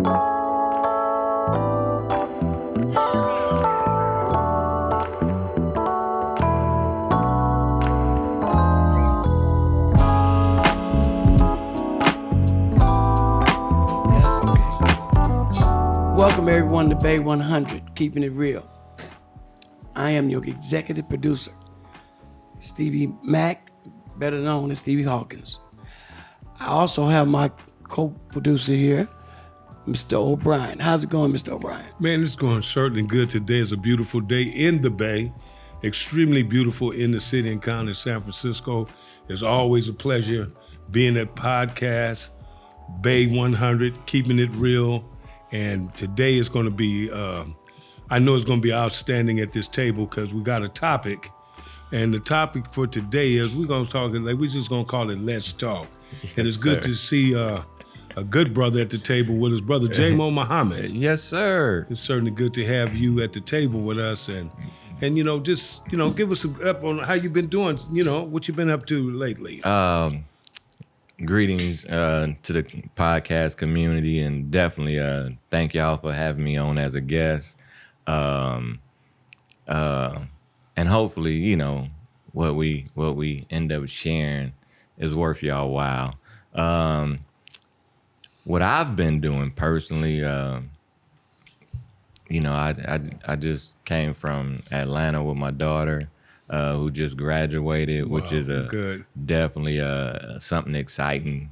Welcome everyone to Bay 100, keeping it real. I am your executive producer, Stevie Mack, better known as Stevie Hawkins. I also have my co-producer here, Mr. O'Brien. How's it going, Mr. O'Brien? Man, it's going certainly good. Today is a beautiful day in the Bay, extremely beautiful in the city and county of San Francisco. It's always a pleasure being at podcast, Bay 100, keeping it real. And today is going to be, I know it's going to be outstanding at this table because we got a topic. And the topic for today is we're just going to call it Let's Talk. And it's good to see a good brother at the table with his brother, Jamo Muhammad. Yes, sir. It's certainly good to have you at the table with us. And just give us a up on how you've been doing, what you've been up to lately. Greetings to the podcast community, and definitely thank y'all for having me on as a guest. And hopefully, what we end up sharing is worth y'all while. What I've been doing personally, I just came from Atlanta with my daughter, who just graduated, which is definitely something exciting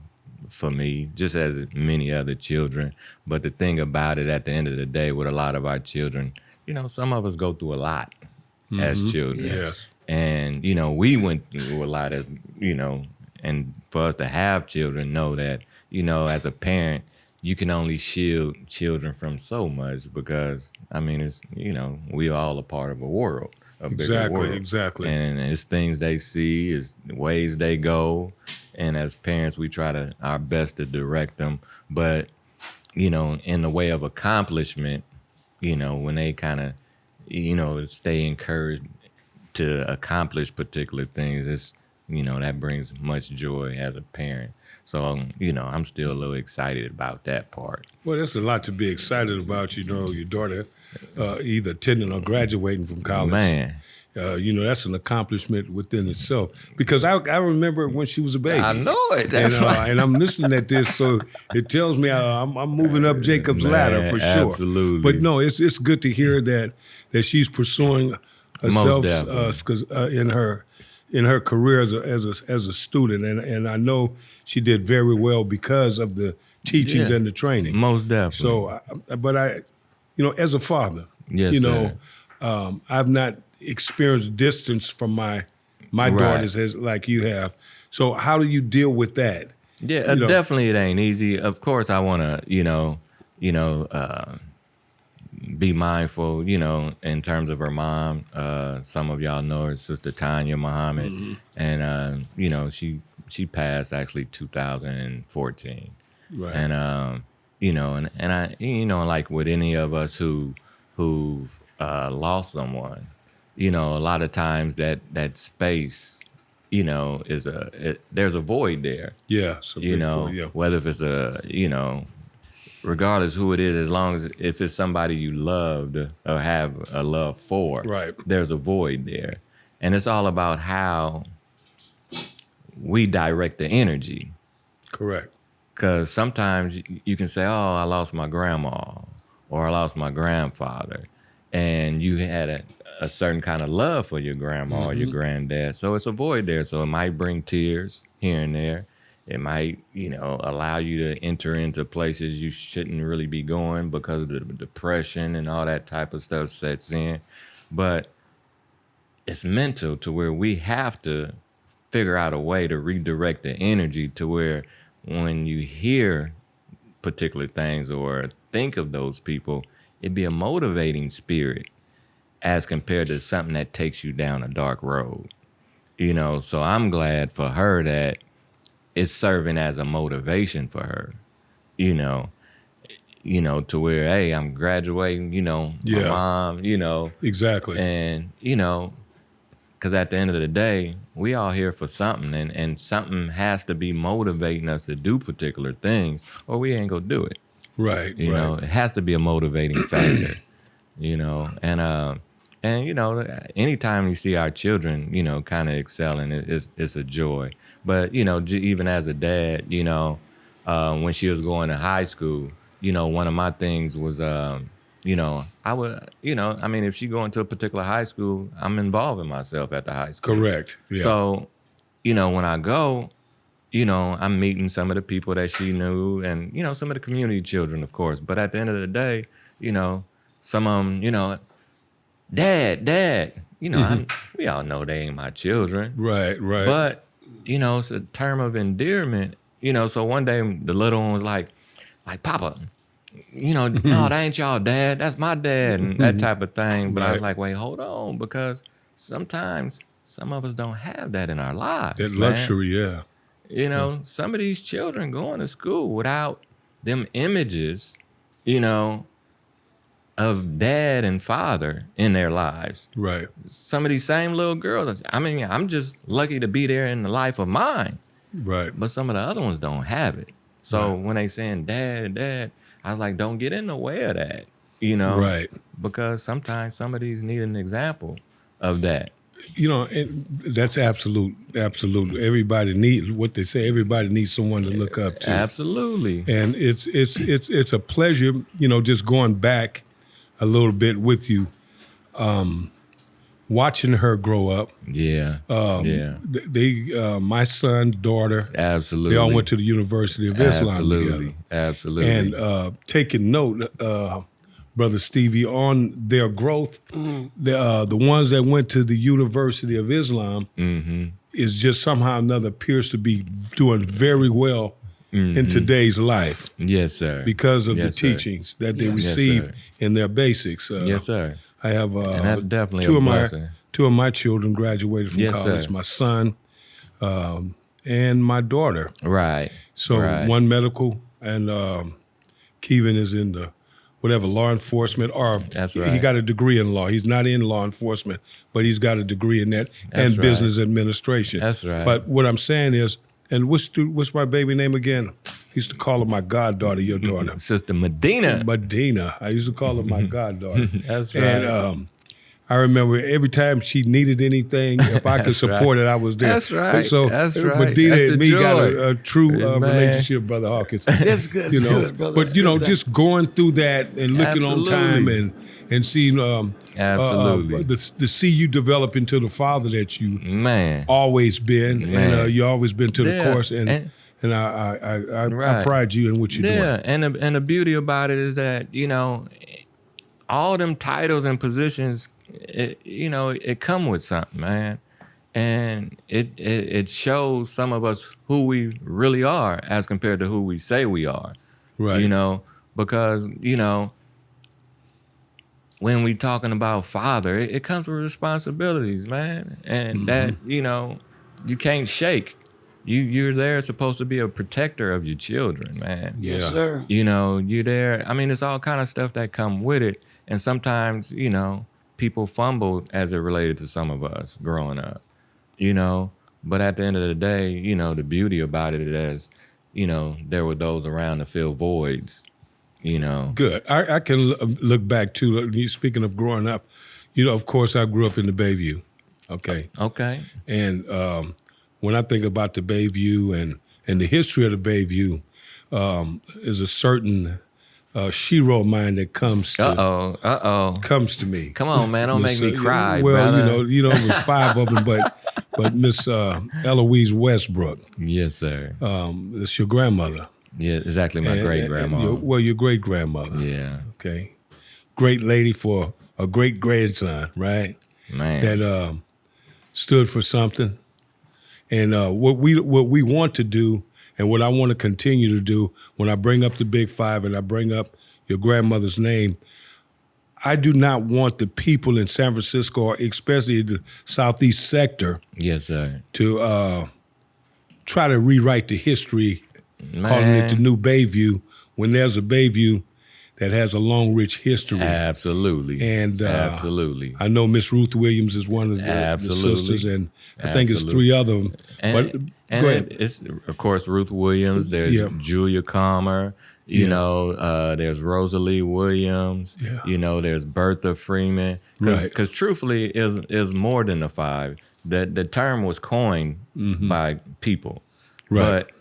for me, just as many other children. But the thing about it, at the end of the day, with a lot of our children, some of us go through a lot as children. Yes. And, we went through a lot as, and for us to have children, know that, as a parent, you can only shield children from so much because, it's, we are all a part of a world. Exactly. And it's things they see, it's ways they go. And as parents, we try our best to direct them. But, in the way of accomplishment, when they kind of, stay encouraged to accomplish particular things, it's, that brings much joy as a parent. So, I'm still a little excited about that part. Well, there's a lot to be excited about, your daughter either attending or graduating from college. Man. That's an accomplishment within itself. Because I remember when she was a baby. I know it. And I'm listening at this, so it tells me I'm moving up Jacob's ladder for sure. Absolutely. But no, it's good to hear that she's pursuing herself in her career as a student, and I know she did very well because of the teachings and the training. Most definitely. So, but I, as a father, sir. I've not experienced distance from my daughters as like you have. So, how do you deal with that? Yeah, definitely it ain't easy. Of course, I want to, be mindful, in terms of her mom. Some of y'all know her sister Tanya Muhammad, and she passed actually 2014. Right. And and I like with any of us who've lost someone, a lot of times that space, there's a void there. Yeah. Whether if it's regardless who it is, as long as if it's somebody you loved or have a love for, right, there's a void there. And it's all about how we direct the energy. Correct. Because sometimes you can say, oh, I lost my grandma or I lost my grandfather. And you had a certain kind of love for your grandma or your granddad. So it's a void there. So it might bring tears here and there. It might, allow you to enter into places you shouldn't really be going because of the depression and all that type of stuff sets in. But it's mental to where we have to figure out a way to redirect the energy to where when you hear particular things or think of those people, it'd be a motivating spirit as compared to something that takes you down a dark road. So I'm glad for her that it's serving as a motivation for her, to where, hey, I'm graduating, my mom, Exactly. And, because at the end of the day, we all here for something, and something has to be motivating us to do particular things, or we ain't gonna do it. Right. You know, it has to be a motivating factor. You know, and you know, anytime you see our children, you know, kind of excelling, it's a joy. But you know, even as a dad, you know, when she was going to high school, you know, one of my things was, you know, I would, you know, I mean, if she going to a particular high school, I'm involving myself at the high school. Correct. Yeah. So, you know, when I go, you know, I'm meeting some of the people that she knew, and you know, some of the community children, of course. But at the end of the day, you know, some of them, you know, Dad, you know, we all know they ain't my children. Right. But, you know, it's a term of endearment, you know. So one day the little one was like, Papa, you know, no, that ain't y'all dad. That's my dad, and that type of thing. But I was like, wait, hold on, because sometimes some of us don't have that in our lives. That man. luxury, yeah. You know, some of these children going to school without them images, you know, of dad and father in their lives. Right. Some of these same little girls, I mean, I'm just lucky to be there in the life of mine. Right. But some of the other ones don't have it. So when they saying dad, I was like, don't get in the way of that, you know? Right. Because sometimes some of these need an example of that. You know, that's absolute. Everybody needs what they say. Everybody needs someone to look up to. Absolutely. And it's a pleasure, you know, just going back a little bit with you, watching her grow up. Yeah. They, my son, daughter, Absolutely. they all went to the University of Islam together. Absolutely. And taking note, Brother Stevie, on their growth, the ones that went to the University of Islam is just somehow or another appears to be doing very well in today's life. Yes, sir. Because of the Yes, sir. teachings that they receive in their basics. Yes, sir. I have And that's definitely two a of blessing. two of my children graduated from Yes, college. sir. My son and my daughter. Right. So right. one medical, and Kevin is in the whatever law enforcement, or That's he right. got a degree in law. He's not in law enforcement, but he's got a degree in that and right. business administration. That's right. But what I'm saying is, and what's my baby name again? I used to call her my goddaughter, your daughter. Sister Medina. Medina. I used to call her my goddaughter. That's right. And I remember every time she needed anything, if I could support it, I was there. That's right. And so That's right. Medina That's the and me got joy. a true Man. relationship, Brother Hawkins. That's good. You know, good, brother. but That's you know, good. just going through that and looking on time Absolutely. and seeing Absolutely. to see you develop into the father that you Man. always been, Man. and you always been to the Yeah. course, and I Right. pride you in what you're doing. Yeah, and the beauty about it is that, you know, all them titles and positions, you know, it come with something, man. And it shows some of us who we really are as compared to who we say we are. Right. You know, because, you know, when we talking about father, it comes with responsibilities, man. And that, you know, you can't shake. You're there supposed to be a protector of your children, man. Yeah. Yes, sir. You know, you're there. I mean, it's all kind of stuff that come with it. And sometimes, you know, people fumble as it related to some of us growing up, you know. But at the end of the day, you know, the beauty about it is, you know, there were those around to fill voids, you know. Good. I can look back to you. Speaking of growing up, you know, of course, I grew up in the Bayview. Okay. Okay. And when I think about the Bayview and the history of the Bayview, is a certain shero of mine that comes to me. Come on, man. Don't make me cry, well, brother. you know, it was 5 of them, but Miss Eloise Westbrook, Yes, sir. that's your grandmother. Yeah, exactly. My great grandma. Your great grandmother. Yeah, Okay. Great lady for a great grandson, right? man. That stood for something. And what we want to do, and what I want to continue to do, when I bring up the Big Five and I bring up your grandmother's name, I do not want the people in San Francisco, or especially the Southeast sector, Yes, sir. to try to rewrite the history, calling it the New Bayview, when there's a Bayview that has a long, rich history. Absolutely. And absolutely. I know Miss Ruth Williams is one of the Absolutely. sisters, and I think it's Absolutely. 3 other them. And, But and go ahead. it's, of course, Ruth Williams. There's Yeah. Julia Calmer. You know, there's Rosalie Williams. Yeah. You know, there's Bertha Freeman. Right. Because truthfully, is more than the five. The term was coined by people, Right. but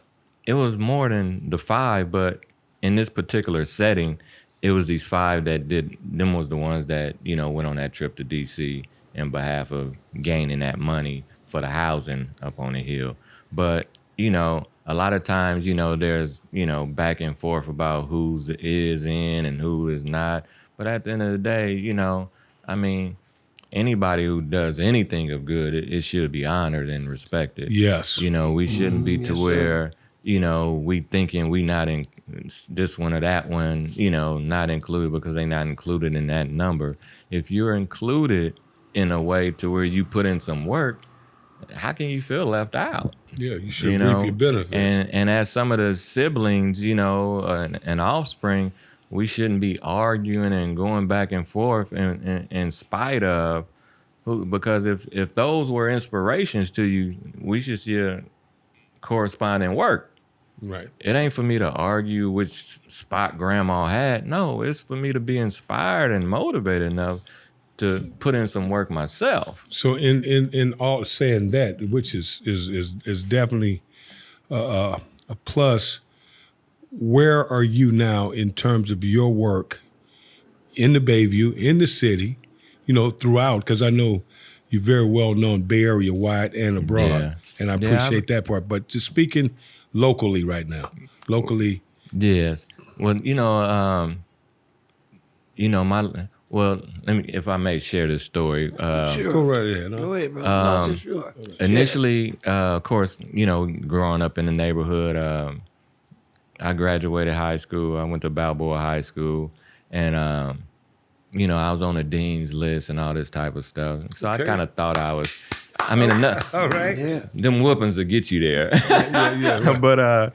it was more than the five. But in this particular setting, it was these five that did. Them was the ones that went on that trip to D.C. in behalf of gaining that money for the housing up on the hill. But a lot of times, there's, back and forth about who's is in and who is not. But at the end of the day, I mean, anybody who does anything of good, it should be honored and respected. Yes. We shouldn't be to yes, where, we thinking we not in this one or that one, not included because they not included in that number. If you're included in a way to where you put in some work, how can you feel left out? Yeah, you should reap your benefits. And as some of the siblings, and offspring, we shouldn't be arguing and going back and forth in spite of who, because if those were inspirations to you, we should see a corresponding work. Right. It ain't for me to argue which spot grandma had. No, it's for me to be inspired and motivated enough to put in some work myself. So in all saying that, which is definitely a plus, where are you now in terms of your work in the Bayview, in the city, throughout? Because I know you're very well known Bay Area wide and abroad, Yeah. and I appreciate that part. But just speaking locally right now, Yes. Well, let me, if I may share this story. Sure. go right ahead. Go ahead, bro. No, just sure. Initially, of course, growing up in the neighborhood, I graduated high school. I went to Balboa High School, and I was on the dean's list and all this type of stuff. So Okay. I kind of thought I was. I mean, enough. All right. Yeah. Them whoopings will get you there. Yeah, right. But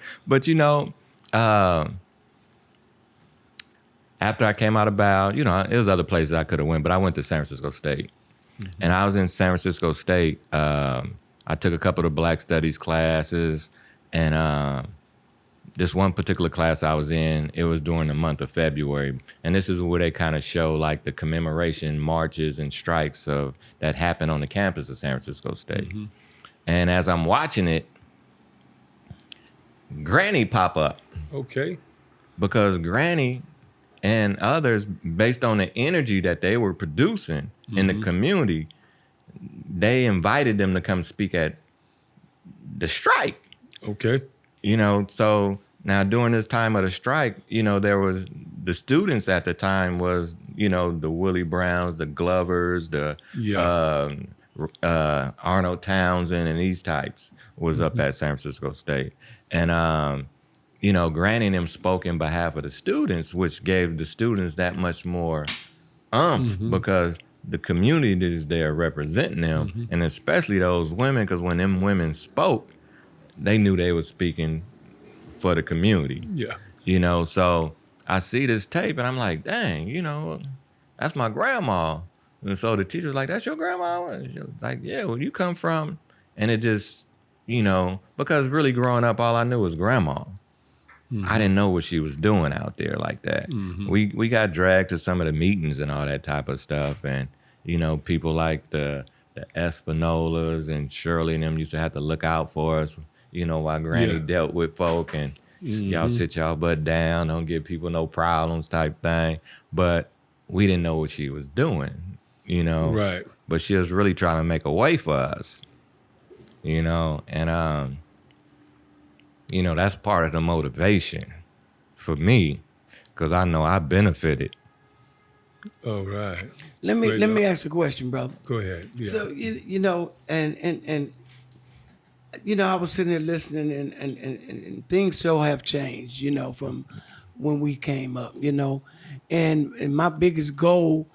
after I came out of Bal, it was other places I could have went, but I went to San Francisco State. Mm-hmm. And I was in San Francisco State. I took a couple of Black Studies classes, and this one particular class I was in, it was during the month of February. And this is where they kind of show like the commemoration marches and strikes that happened on the campus of San Francisco State. Mm-hmm. And as I'm watching it, Granny pop up. Okay. Because Granny and others, based on the energy that they were producing in the community, they invited them to come speak at the strike. Okay. So now during this time of the strike, there was the students at the time was, the Willie Browns, the Glovers, the Arnold Townsend and these types was up at San Francisco State. And, Granny and them spoke in behalf of the students, which gave the students that much more umph because the community is there representing them, and especially those women, because when them women spoke, they knew they were speaking for the community. Yeah. So I see this tape and I'm like, dang, that's my grandma. And so the teacher was like, that's your grandma? And she was like, yeah, where you come from? And it just, because really growing up, all I knew was grandma. I didn't know what she was doing out there like that. We got dragged to some of the meetings and all that type of stuff. And, people like the Espinolas and Shirley and them used to have to look out for us, while Granny dealt with folk and y'all sit y'all butt down, don't give people no problems type thing. But we didn't know what she was doing, Right. But she was really trying to make a way for us, and that's part of the motivation for me, because I know I benefited. All right. Let me ask a question, brother. Go ahead. Yeah. So and I was sitting there listening, and things so have changed, from when we came up, and my biggest goal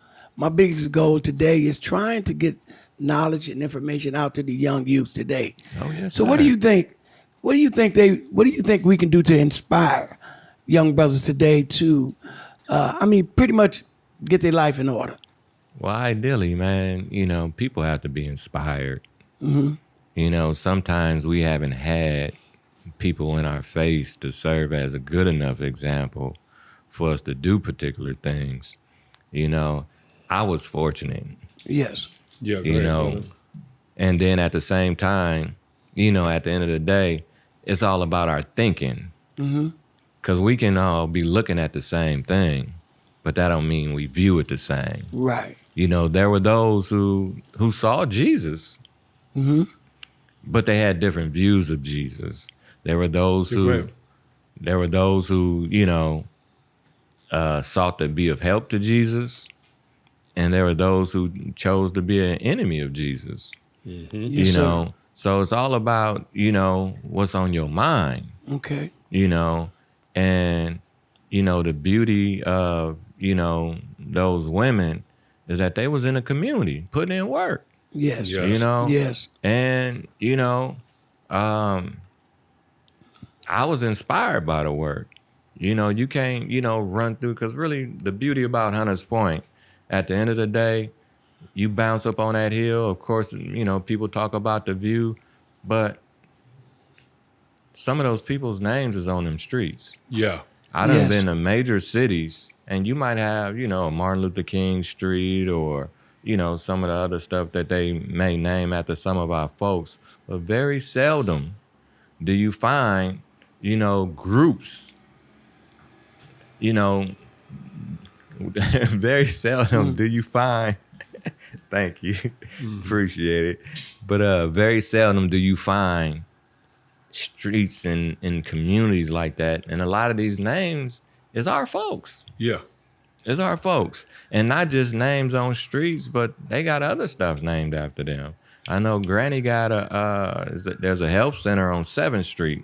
today is trying to get knowledge and information out to the young youth today. Oh, yes, So sir. what do you think we can do to inspire young brothers today to, pretty much get their life in order? Well, ideally, man, people have to be inspired. Sometimes we haven't had people in our face to serve as a good enough example for us to do particular things. You know, I was fortunate, Yes. Yeah, go you ahead, know, brother. and then at the same time, you know, at the end of the day, it's all about our thinking. Because we can all be looking at the same thing, but that don't mean we view it the same. Right. You know, there were those who saw Jesus, but they had different views of Jesus. There were those Yeah, go who ahead. you know, sought to be of help to Jesus, and there were those who chose to be an enemy of Jesus. Yes, You sir. know, so it's all about, you know, what's on your mind. Okay. You know, and you know, the beauty of, you know, those women is that they was in a community putting in work. Yes. Yeah. You know, Yes. and you know, I was inspired by the work. You know, you can't, you know, run through, because really the beauty about Hunters Point, at the end of the day, you bounce up on that hill. Of course, you know, people talk about the view, but some of those people's names is on them streets. Yeah. I done Yes. been to major cities, and you might have, you know, Martin Luther King Street, or, you know, some of the other stuff that they may name after some of our folks. But very seldom do you find, you know, groups, you know, very seldom do you find, thank you, appreciate it. But very seldom do you find streets and communities like that. And a lot of these names is our folks. Yeah. It's our folks. And not just names on streets, but they got other stuff named after them. I know Granny got there's a health center on 7th Street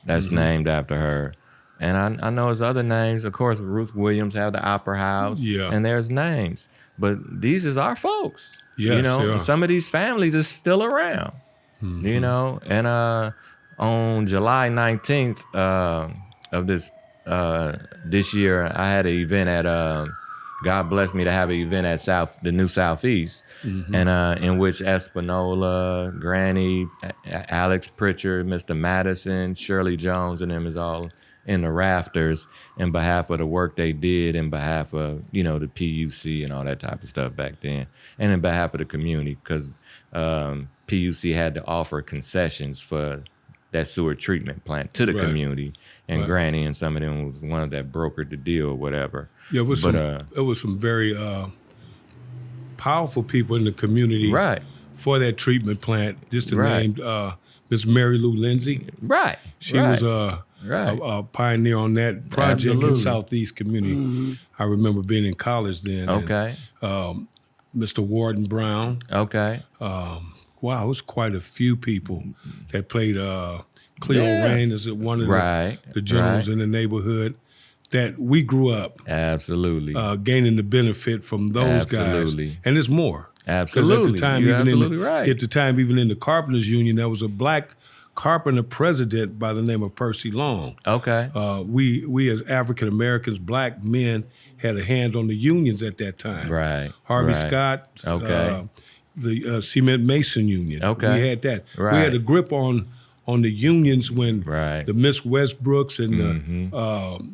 that's named after her. And I know there's other names. Of course, Ruth Williams have the Opera House. Yeah. And there's names. But these is our folks. Yes, you know, yeah. and some of these families is still around. You know, and on July 19th of this year, I had an event at God blessed me to have an event at the New Southeast, and in which Espanola, Granny, Alex Pritchard, Mr. Madison, Shirley Jones, and them is all in the rafters in behalf of the work they did, in behalf of, you know, the PUC and all that type of stuff back then, and in behalf of the community, because PUC had to offer concessions for that sewer treatment plant to the Right. community, and Right. Granny and some of them was one of that brokered the deal or whatever. Yeah, it was But, some very powerful people in the community Right, for that treatment plant. Just to Right. name Miss Mary Lou Lindsay. right. She right. was Right. a pioneer on that project in Absolutely. Southeast community. I remember being in college then. and, Okay, Mr. Warden Brown. okay. Wow, it was quite a few people that played. Cleo Yeah. Rain is one of Right, the generals right. in the neighborhood that we grew up Absolutely. gaining the benefit from those Absolutely. guys. And there's more. 'Cause Absolutely. at the time, You're even absolutely in the, right. at the time, even in the Carpenters Union, there was a black carpenter president by the name of Percy Long. Okay. We as African Americans, black men, had a hand on the unions at that time. Right. Harvey right. Scott, Okay. the Cement Mason Union. Okay. We had that. We Right. had a grip on the unions when Right. the Miss Westbrooks and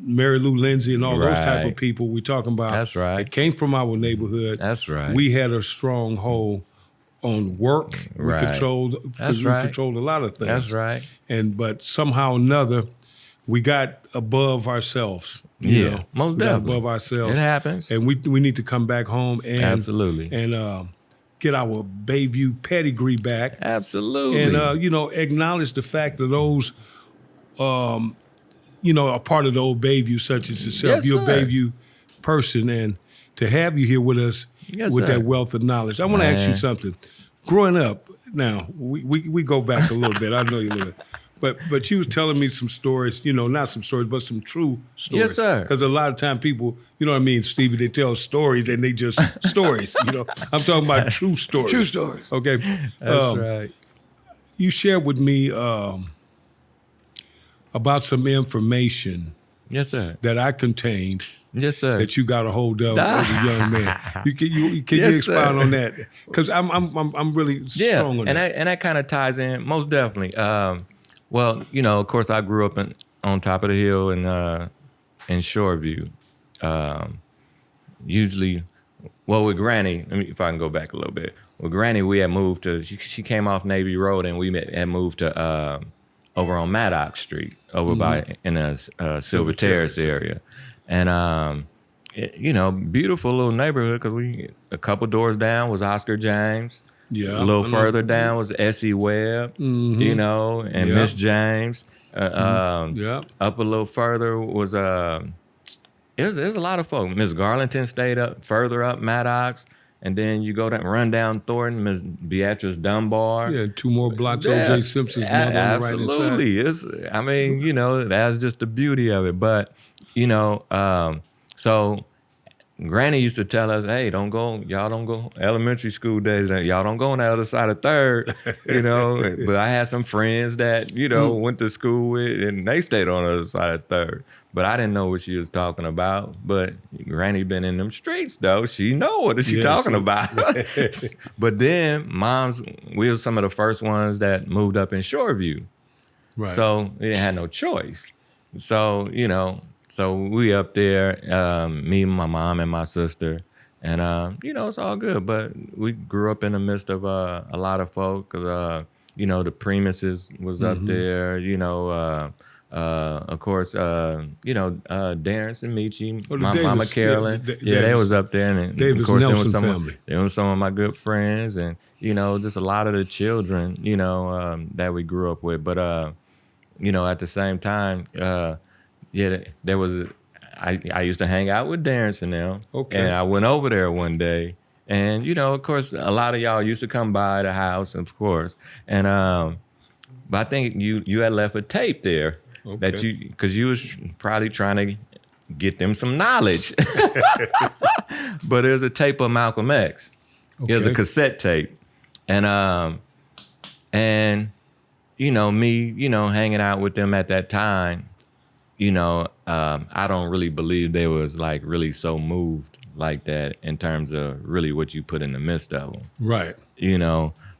Mary Lou Lindsay and all those type of Right. people we talking about. That's right. That came from our neighborhood. That's right. We had a strong hold on work. We Right. controlled. That's we right. controlled a lot of things. That's right. But somehow or another, we got above ourselves. You Yeah, know? most we got definitely. above ourselves. It happens. And we need to come back home and Absolutely. and get our Bayview pedigree back. Absolutely. And acknowledge the fact that those are part of the old Bayview, such as yourself. Yes, You're a sir. Bayview person, and to have you here with us Yes, with sir. that wealth of knowledge. I want to ask you Man. something. Growing up, now we go back a little bit. I know you a little bit. But you was telling me some stories, not some stories, but some true stories. Yes, sir. Because a lot of time people, you know what I mean, Stevie, they tell stories and they just stories. I'm talking about true stories. True stories. Okay. That's right. You shared with me about some information Yes, sir. that I contained Yes, sir. that you got a hold of as a young man. Can you Yes, expound sir. on that? Because I'm really Yeah, strong on and that. that kind of ties in most definitely. Well, of course, I grew up on top of the hill in Shoreview. Usually, well, with Granny, if I can go back a little bit. With Granny, we had moved to, she came off Navy Road, and we had moved to over on Maddox Street, over by in the Silver Terrace area. And, beautiful little neighborhood, because a couple doors down was Oscar James. Yeah. A little further down was Essie Webb, and Miss James. Up a little further was there's a lot of folk. Miss Garlington stayed up further up Maddox, and then you go down, run down Thornton, Miss Beatrice Dunbar. Yeah, 2 more blocks. O.J. Simpson's mother on the right hand side. Absolutely. That's just the beauty of it. But so Granny used to tell us, hey, y'all don't go elementary school days, y'all don't go on the other side of Third, But I had some friends that, went to school with, and they stayed on the other side of Third. But I didn't know what she was talking about. But Granny been in them streets, though. She know what she talking about. But then we were some of the first ones that moved up in Shoreview. Right. So we didn't have no choice. So, so we up there, me, my mom, and my sister, and it's all good. But we grew up in the midst of a lot of folk. The Primuses was up there. Of course, Darren Samichi, my mama Carolyn. They was up there, and Davis of course, Nelson family. There was some of my good friends, and just a lot of the children, that we grew up with. But at the same time. There was. I used to hang out with Darren and them, and I went over there one day, and of course, a lot of y'all used to come by the house, of course, and but I think you had left a tape there that because you was probably trying to get them some knowledge, but there's a tape of Malcolm X. There's a cassette tape, and me, hanging out with them at that time. I don't really believe they was like really so moved like that in terms of really what you put in the midst of them. Right.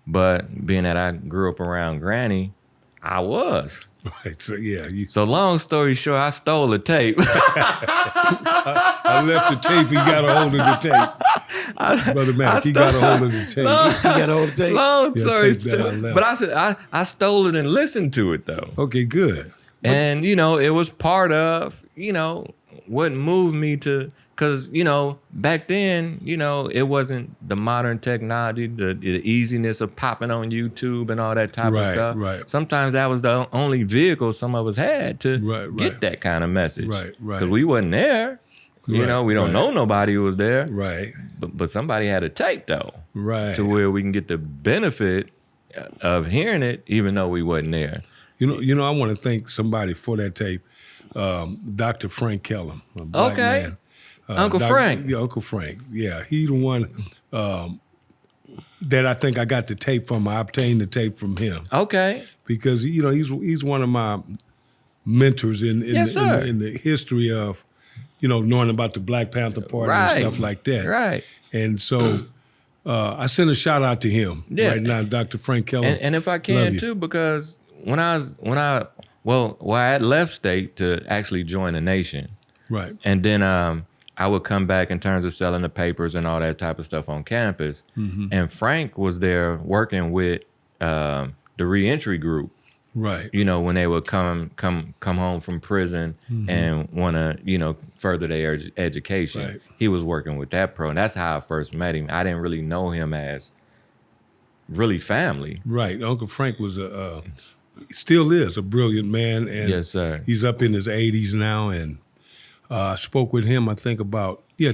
But being that I grew up around Granny, I was. Right. So yeah. So long story short, I stole the tape. I left the tape. He got a hold of the tape. Brother Mac, he got a hold of the tape. He got a hold of the tape. Long story short. But I said I stole it and listened to it though. Okay, good. And, it was part of, what moved me to, because, back then, it wasn't the modern technology, the easiness of popping on YouTube and all that type of stuff. Right. Sometimes that was the only vehicle some of us had to get that kind of message. Right. Because we wasn't there. We don't know nobody who was there. Right. But somebody had a tape, though. Right. To where we can get the benefit of hearing it, even though we wasn't there. I want to thank somebody for that tape, Dr. Frank Kellum, a black man. Uncle Frank. Yeah, Uncle Frank. Yeah, he the one that I think I got the tape from. I obtained the tape from him. Okay. Because he's one of my mentors in the history of knowing about the Black Panther Party and stuff like that. Right. And so. I send a shout out to him right now, Dr. Frank Kellum. And if I can too, because when I had left state to actually join the nation. Right. And then I would come back in terms of selling the papers and all that type of stuff on campus. Mm-hmm. And Frank was there working with the reentry group. Right. When they would come home from prison and want to, further their education. Right. He was working with that pro. And that's how I first met him. I didn't really know him as really family. Right. Uncle Frank was still is a brilliant man. And yes, sir. He's up in his 80s now. And I spoke with him, I think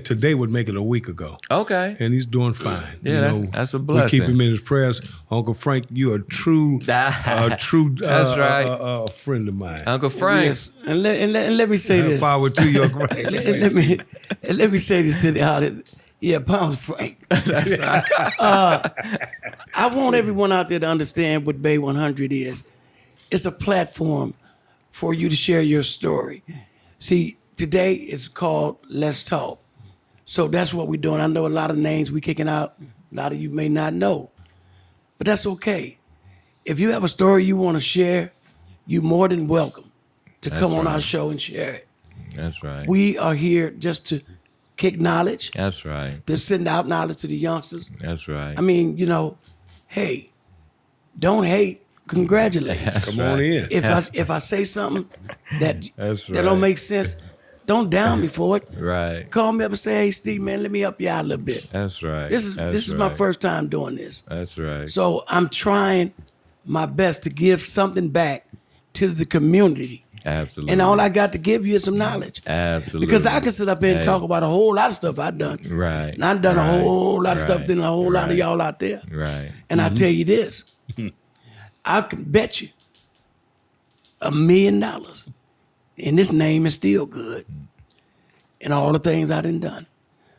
today would make it a week ago. Okay. And he's doing fine. Yeah, that's a blessing. We keep him in his prayers. Uncle Frank, you're a true that's right. Friend of mine. Uncle Frank. Yes. And let me say this. Power to you, Uncle Frank. let me say this to the audience. Yeah, Palms Frank. That's right. I want everyone out there to understand what Bay 100 is. It's a platform for you to share your story. See, today is called Let's Talk. So that's what we're doing. I know a lot of names we're kicking out. A lot of you may not know. But that's okay. If you have a story you want to share, you're more than welcome to That's come on right. our show and share it. That's right. We are here just to kick knowledge, That's right. to send out knowledge to the youngsters. That's right. I mean, hey, don't hate, congratulate. That's Come right. on in. If I say something that That's that don't right. make sense, don't down me for it. Right. Call me up and say, "Hey, Steve, man, let me help you out a little bit." That's right. This is my first time doing this, That's right. so I'm trying my best to give something back to the community. Absolutely. And all I got to give you is some knowledge. Absolutely. Because I can sit up here and Hey. talk about a whole lot of stuff I've done. Right. And I've done a Right. whole lot of stuff Right. than a whole lot of Right. y'all out there. Right. And I tell you this, I can bet you $1 million. And this name is still good. And all the things I done.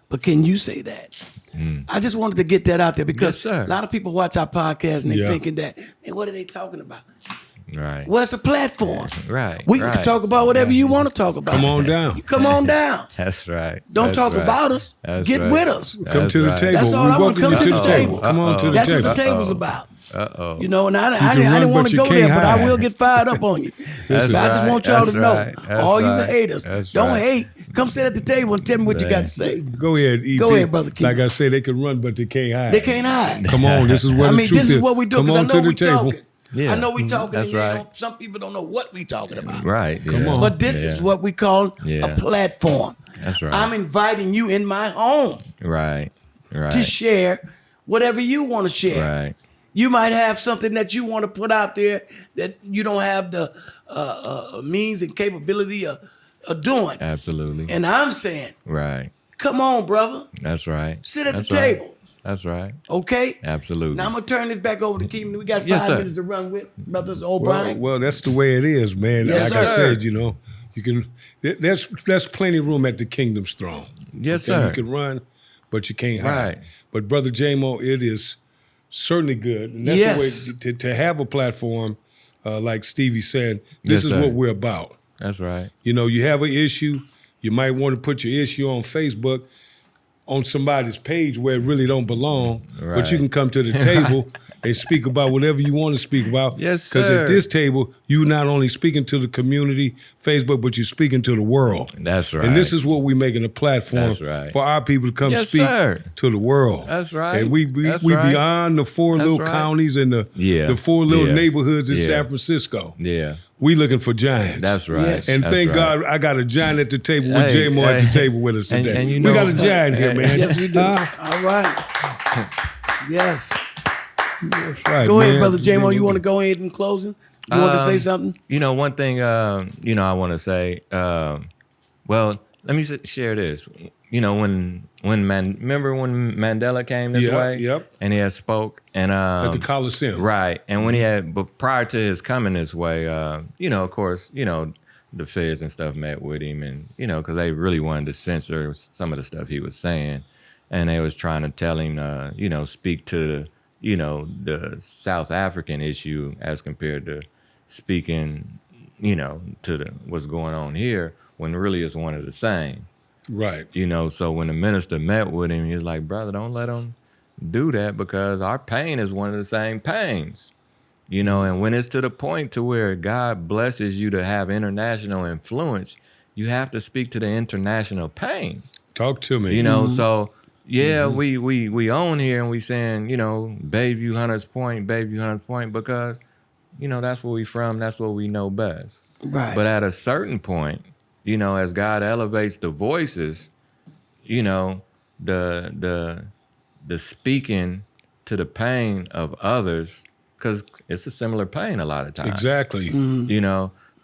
But can you say that? I just wanted to get that out there because Yes, sir. a lot of people watch our podcast and they're Yeah. thinking that, man, what are they talking about? Right. Well, it's a platform. Right. We can right. talk about whatever you want to talk about. Come on down. You come on down. That's right. Don't That's talk right. about us. That's Get right. with us. Come That's to the right. table. That's all We I want. welcome Come you to the table. Come on to the That's table. what the table's about. Uh-oh. You know, and I can didn't run, want but to you go there, can't but I hide. will get fired up on you. That's So I just right. want y'all to That's know, right. That's all you right. haters, That's don't right. hate. Come sit at the table and tell me what you got to say. Go ahead, EP. Go ahead, Brother Keith. Like I said, they can run, but they can't hide. They can't hide. Come on, this is what I the mean, truth this is what we do Come because I on know to the we table. talking. Yeah. I know we talking. That's And you right. know, some people don't know what we talking about. Right. Come yeah. on. But this is what we call Yeah. a platform. That's right. I'm inviting you in my home Right. Right. to share whatever you want to share. Right. You might have something that you want to put out there that you don't have the means and capability of doing. Absolutely. And I'm saying, Right. come on, brother, That's right. sit at That's the right. table. That's right. Okay? Absolutely. Now I'm going to turn this back over to Keaton. We got 5 Yes, sir. minutes to run with, brothers Well, O'Brien. well, that's the way it is, man. Yes, like I sir. said, you can. There's plenty of room at the kingdom's throne. Yes, Okay? sir. You can run, but you can't hide. Right. But brother Jamo, it is certainly good. And that's Yes. the way to have a platform, like Stevie said. This Yes, is sir. what we're about. That's right. You have an issue. You might want to put your issue on Facebook, on somebody's page where it really don't belong. But Right. you can come to the table and speak about whatever you want to speak about. Yes, Because sir. at this table, you not only speaking to the community, Facebook, but you're speaking to the world. That's right. And this is what we're making a platform That's right. for our people to come Yes, speak sir. to the world. That's right. And we That's we right. beyond the 4 That's little right. counties and Yeah. the 4 little Yeah. neighborhoods in Yeah. San Francisco. Yeah. We looking for giants. That's right. Yes. And That's thank right. God I got a giant at the table with Hey, Jamo at the hey. table with us And- today. and you we know- got a giant here, man. Yes, we do. Huh? All right. Yes. That's right, Go ahead, man. Brother Jamo. You want to go ahead in closing? You want to say something? One thing, I want to say, well, let me share this. Remember when Mandela came this Yeah, way? yep. And he had spoke and At the Coliseum. right. And when but prior to his coming this way, of course, the feds and stuff met with him and, because they really wanted to censor some of the stuff he was saying. And they was trying to tell him, speak to, the South African issue as compared to speaking, to what's going on here when really it's one of the same. Right. So when the minister met with him, he was like, brother, don't let him do that because our pain is one of the same pains. And when it's to the point to where God blesses you to have international influence, you have to speak to the international pain. Talk to me. So yeah, we own here and we saying, Bayview Hunters Point, because, that's where we from, that's what we know best. Right. But at a certain point, as God elevates the voices, the speaking to the pain of others, because it's a similar pain a lot of times. Exactly.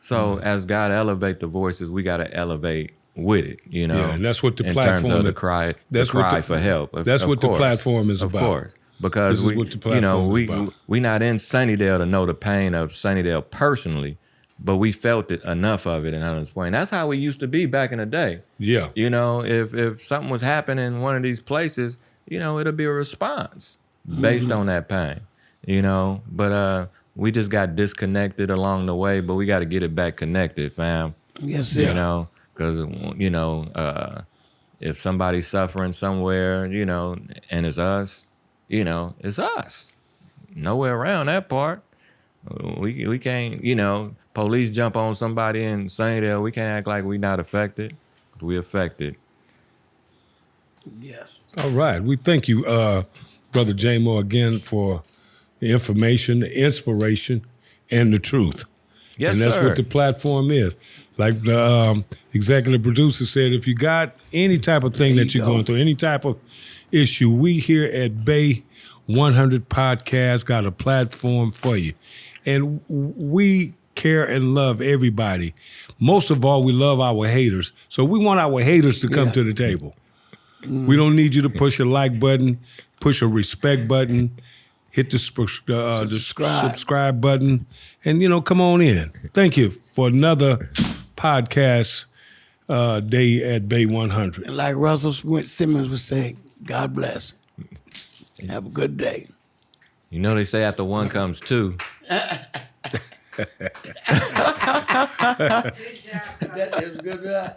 So as God elevate the voices, we got to elevate with it, Yeah, and that's what the in platform terms of the is- cry, that's the what cry the- for help. that's what the course. platform is about. Of course, because This is we, what the platform is about. we not in Sunnydale to know the pain of Sunnydale personally, but we felt it enough of it in Hunters Point. That's how we used to be back in the day. Yeah. If something was happening in one of these places, it'll be a response based on that pain. But we just got disconnected along the way, but we got to get it back connected, fam. Yes, sir. Because if somebody's suffering somewhere, and it's us, it's us. Nowhere around that part. We can't, police jump on somebody in Sunnydale, we can't act like we not affected. We affected. Yes. All right. We thank you, Brother Jamo, again for the information, the inspiration, and the truth. Yes, and that's sir. what the platform is. Like the executive producer said, if you got any type of thing There that you you're go. going through, any type of issue, we here at Bay 100 Podcast got a platform for you. And we care and love everybody. Most of all, we love our haters. So we want our haters to come Yeah. to the table. We don't need you to push a like button, push a respect button, hit the subscribe button, and come on in. Thank you for another podcast day at Bay 100. And like Russell Simmons would say, God bless. Have a good day. You know they say after one comes two. That was good.